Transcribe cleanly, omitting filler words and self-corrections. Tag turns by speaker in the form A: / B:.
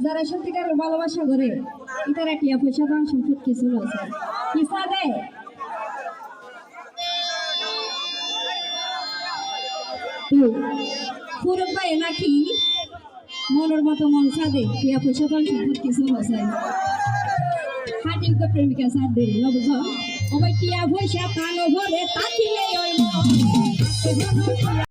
A: যারা সত্যিকার ভালোবাসা করে ইতারা টিয়া পয়সা দান সম্পদ কিছু আছে কিসা দেয় পুরো পায় নাকি মনের মতো মন সাদে টিয়া পয়সা দান সম্পদ কিছু আছে হাঁটি প্রেমিকা সাথ দেরি বুঝো ওই টিয়া পয়সা কানো ভরে তাকিলে ওই